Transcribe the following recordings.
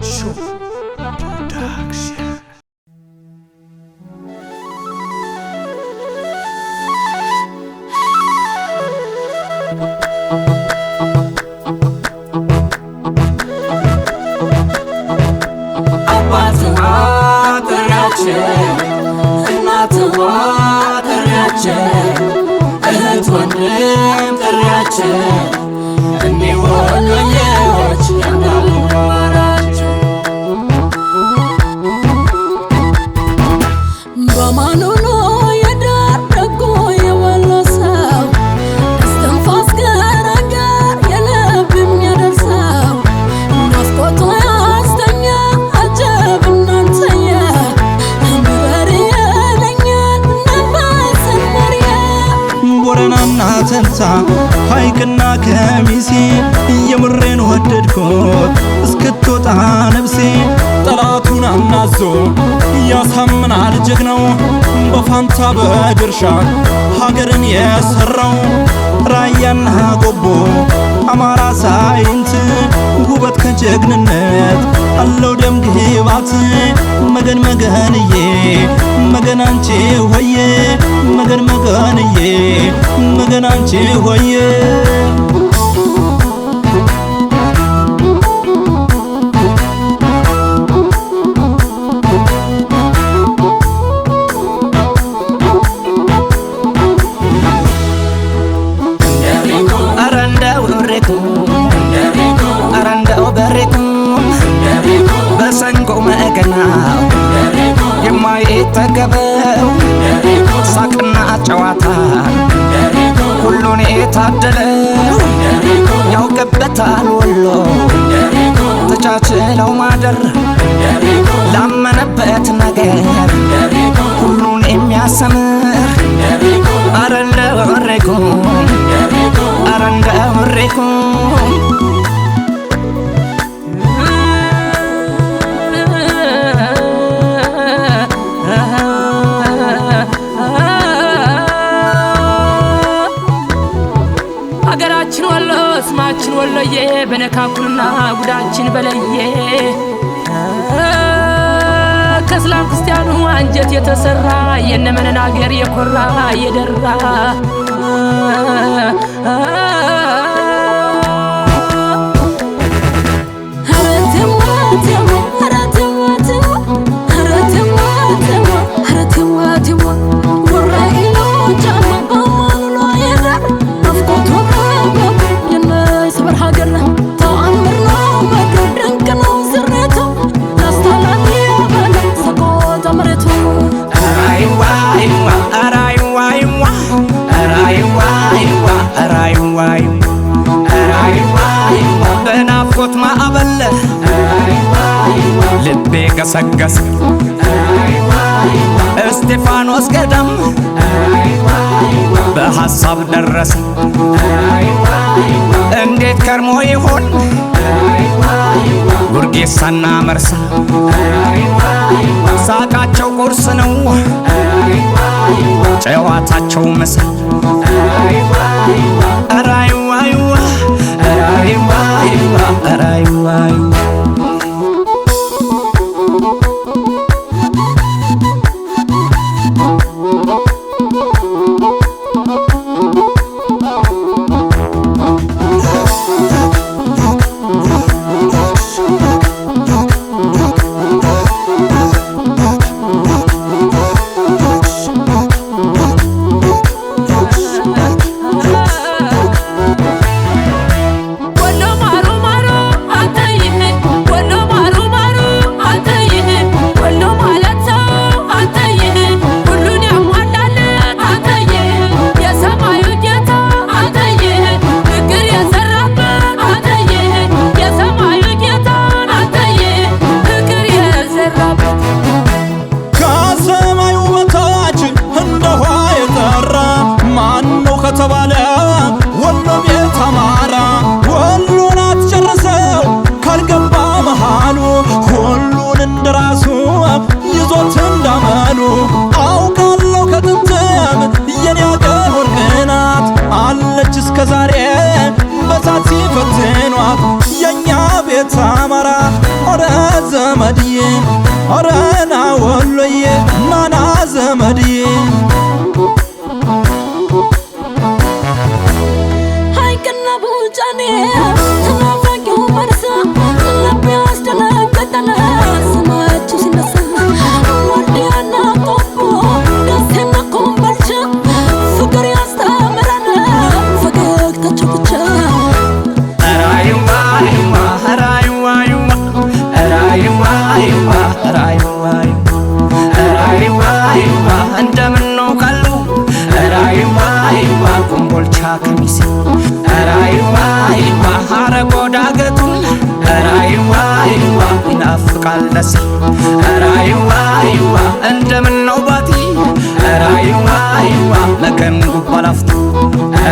Show Production. አባትዋ ጥሪያችን እናትዋ ጥሪያችን እህት ወንድም ጥሪያችን እኒህ ወሎዬዎች ያንዳሉ ማራቸው በማኑ ነው የዳር ደጎ የወሎ ሰው እስትንፋስ ገራገር የልብ የሚያደርሰው ናፍቆቱ ያስተኛ አጀብ እናንተየ ምበሬ የለኛል ነፋስን መርየ ቦረናና ተንታ ሐይቅና ከሚሴ የምሬን ወደድኩት እስክትወጣ ነፍሴ ጠላቱን አናዞ ያሳምናል ጀግናው በፋንታ በድርሻ ሀገርን የሰራው ራያና ቆቦ አማራ ሳይንት ውበት ከጀግንነት አለው ደም ግባት መገን መገንዬ መገን አንቺ ሆዬ መገን መገንዬ መገን አንቺ ሆዬ በሰንጎ መገናው የማይጠገበው ሳቅና ጨዋታ ሁሉን የታደለው ያውቅበታል ወሎ ተቻችለው ማደር ላመነበት ነገር ሁሉን የሚያሰምር አረ እንደው እሬኩም አረ እንደው እሬኩም ሀገራችን ወሎ ስማችን ወሎዬ በነካኩልና ጉዳችን በለየ ከእስላም ክርስቲያኑ አንጀት የተሰራ የነመነን አገር የኮራ የደራ በናፍቆት ማዕበል ልቤ ገሰገሰ እስጢፋኖስ ገዳም በሐሳብ ደረሰ እንዴት ከርሞ ይሆን ጉርጌሳና መርሳ ሳቃቸው ቁርስ ነው ጨዋታቸው ምሳ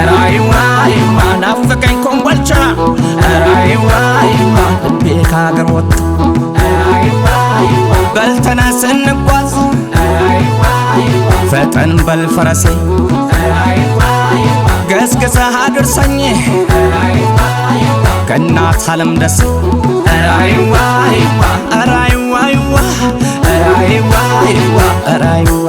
ራይዋ ናፍቀኝ ኮምቦልቻ ራይዋ ልቤ ካገር ወጥቶ በልተነስ እንጓዝ ፈጠን በል ፈረሴ ገስግሰህ አድርሰኝ ከእናት ዓለም ደሴ ራይዋ ራይዋ ራይዋ ራይዋ